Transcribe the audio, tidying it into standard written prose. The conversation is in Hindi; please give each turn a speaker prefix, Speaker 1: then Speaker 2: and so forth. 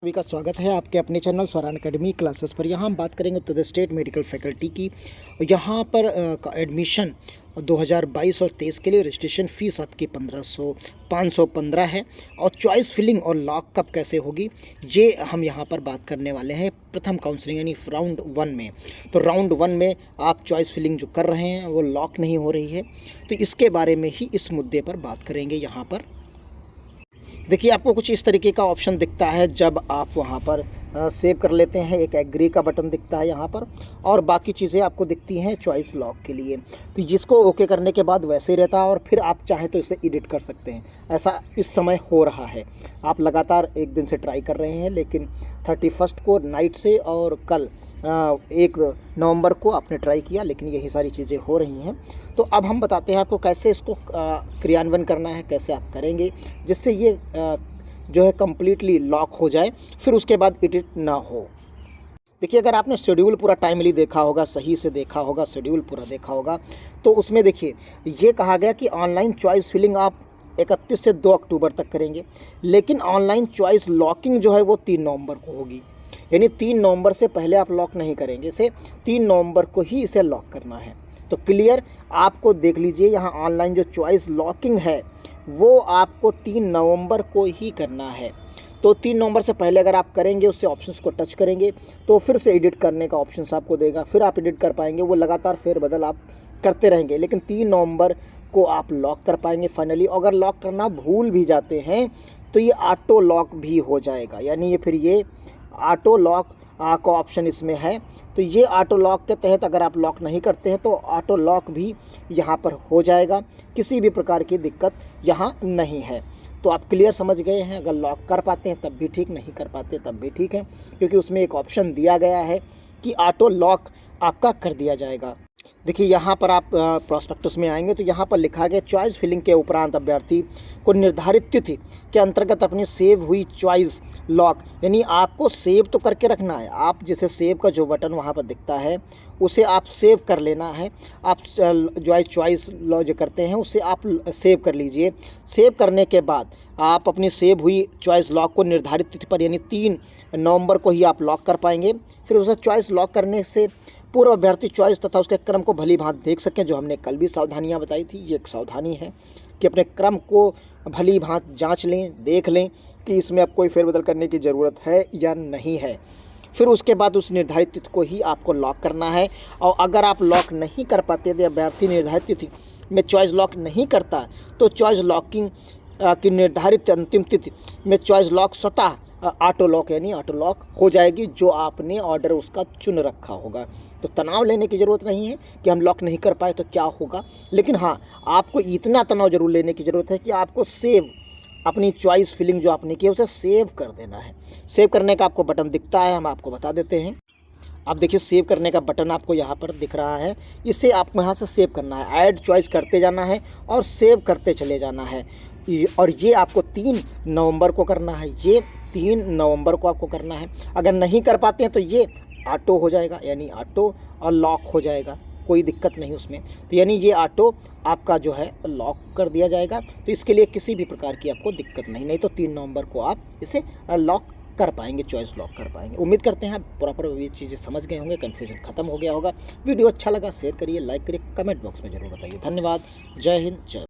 Speaker 1: सभी का स्वागत है आपके अपने चैनल स्वरान एकेडमी क्लासेस पर। यहाँ हम बात करेंगे Uttar Pradesh state medical faculty की। यहाँ पर एडमिशन 2022 और 23 के लिए रजिस्ट्रेशन फ़ीस आपकी 515 है और चॉइस फिलिंग और लॉक कब कैसे होगी ये हम यहाँ पर बात करने वाले हैं प्रथम काउंसलिंग यानी राउंड 1 में। तो राउंड 1 में आप चॉइस फिलिंग जो कर रहे हैं वो लॉक नहीं हो रही है, तो इसके बारे में ही इस मुद्दे पर बात करेंगे। यहाँ पर देखिए आपको कुछ इस तरीके का ऑप्शन दिखता है जब आप वहाँ पर सेव कर लेते हैं। एक एग्री का बटन दिखता है यहाँ पर और बाकी चीज़ें आपको दिखती हैं चॉइस लॉक के लिए। तो जिसको ओके करने के बाद वैसे ही रहता है और फिर आप चाहें तो इसे एडिट कर सकते हैं। ऐसा इस समय हो रहा है। आप लगातार एक दिन से ट्राई कर रहे हैं, लेकिन 31 को नाइट से और कल 1 नवंबर को आपने ट्राई किया, लेकिन यही सारी चीज़ें हो रही हैं। तो अब हम बताते हैं आपको कैसे इसको क्रियान्वयन करना है, कैसे आप करेंगे जिससे ये जो है कम्प्लीटली लॉक हो जाए, फिर उसके बाद एडिट ना हो। देखिए अगर आपने शेड्यूल पूरा टाइमली देखा होगा, सही से देखा होगा, शेड्यूल पूरा देखा होगा, तो उसमें देखिए ये कहा गया कि ऑनलाइन चॉइस फिलिंग आप 31 से 2 अक्टूबर तक करेंगे, लेकिन ऑनलाइन चॉइस लॉकिंग जो है वो 3 नवंबर को होगी। यानी 3 नवंबर से पहले आप लॉक नहीं करेंगे, इसे 3 नवंबर को ही इसे लॉक करना है। तो क्लियर आपको देख लीजिए, यहाँ ऑनलाइन जो चॉइस लॉकिंग है वो आपको 3 नवंबर को ही करना है। तो 3 नवंबर से पहले अगर आप करेंगे, उससे ऑप्शंस को टच करेंगे तो फिर से एडिट करने का ऑप्शंस आपको देगा, फिर आप एडिट कर पाएंगे। वो लगातार फेरबदल आप करते रहेंगे, लेकिन 3 नवंबर को आप लॉक कर पाएंगे फाइनली। अगर लॉक करना भूल भी जाते हैं तो ये ऑटो लॉक भी हो जाएगा, यानी ये ऑटो लॉक का ऑप्शन इसमें है। तो ये ऑटो लॉक के तहत अगर आप लॉक नहीं करते हैं तो ऑटो लॉक भी यहाँ पर हो जाएगा। किसी भी प्रकार की दिक्कत यहाँ नहीं है। तो आप क्लियर समझ गए हैं। अगर लॉक कर पाते हैं तब भी ठीक, नहीं कर पाते तब भी ठीक है, क्योंकि उसमें एक ऑप्शन दिया गया है कि ऑटो लॉक आपका कर दिया जाएगा। देखिए यहाँ पर आप प्रॉस्पेक्टस में आएंगे तो यहाँ पर लिखा गया चॉइस फिलिंग के उपरांत अभ्यर्थी को निर्धारित तिथि के अंतर्गत अपनी सेव हुई चॉइस लॉक, यानी आपको सेव तो करके रखना है। आप जिसे सेव का जो बटन वहाँ पर दिखता है उसे आप सेव कर लेना है। आप जो चॉइस लॉ जो करते हैं उसे आप सेव कर लीजिए। सेव करने के बाद आप अपनी सेव हुई चॉइस लॉक को निर्धारित तिथि पर यानी 3 नवंबर को ही आप लॉक कर पाएंगे। फिर उसे चॉइस लॉक करने से पूर्व अभ्यर्थी चॉइस तथा उसके क्रम को भली भांति देख सकें, जो हमने कल भी सावधानियां बताई थी। ये एक सावधानी है कि अपने क्रम को भली भांति जांच लें, देख लें कि इसमें अब कोई फेरबदल करने की ज़रूरत है या नहीं है। फिर उसके बाद उस निर्धारित तिथि को ही आपको लॉक करना है। और अगर आप लॉक नहीं कर पाते थे, अभ्यर्थी निर्धारित तिथि में चॉइस लॉक नहीं करता, तो चॉइस लॉकिंग की निर्धारित अंतिम तिथि में चॉइस लॉक स्वतः ऑटो लॉक यानी ऑटो लॉक हो जाएगी, जो आपने ऑर्डर उसका चुन रखा होगा। तो तनाव लेने की ज़रूरत नहीं है कि हम लॉक नहीं कर पाए तो क्या होगा, लेकिन हाँ आपको इतना तनाव जरूर लेने की ज़रूरत है कि आपको सेव अपनी चॉइस फिलिंग जो आपने की है उसे सेव कर देना है। सेव करने का आपको बटन दिखता है, हम आपको बता देते हैं। आप देखिए सेव करने का बटन आपको यहाँ पर दिख रहा है, इसे आपको यहाँ से सेव करना है। ऐड चॉइस करते जाना है और सेव करते चले जाना है। और ये आपको 3 नवंबर को करना है, ये 3 नवंबर को आपको करना है। अगर नहीं कर पाते हैं तो ये ऑटो हो जाएगा, यानी ऑटो और लॉक हो जाएगा, कोई दिक्कत नहीं उसमें। तो यानी ये ऑटो आपका जो है लॉक कर दिया जाएगा। तो इसके लिए किसी भी प्रकार की आपको दिक्कत नहीं तो 3 नवंबर को आप इसे लॉक कर पाएंगे, चॉइस लॉक कर पाएंगे। उम्मीद करते हैं आप प्रॉपर ये चीज़ें समझ गए होंगे, कन्फ्यूजन खत्म हो गया होगा। वीडियो अच्छा लगा शेयर करिए, लाइक करिए, कमेंट बॉक्स में ज़रूर बताइए। धन्यवाद। जय हिंद, जय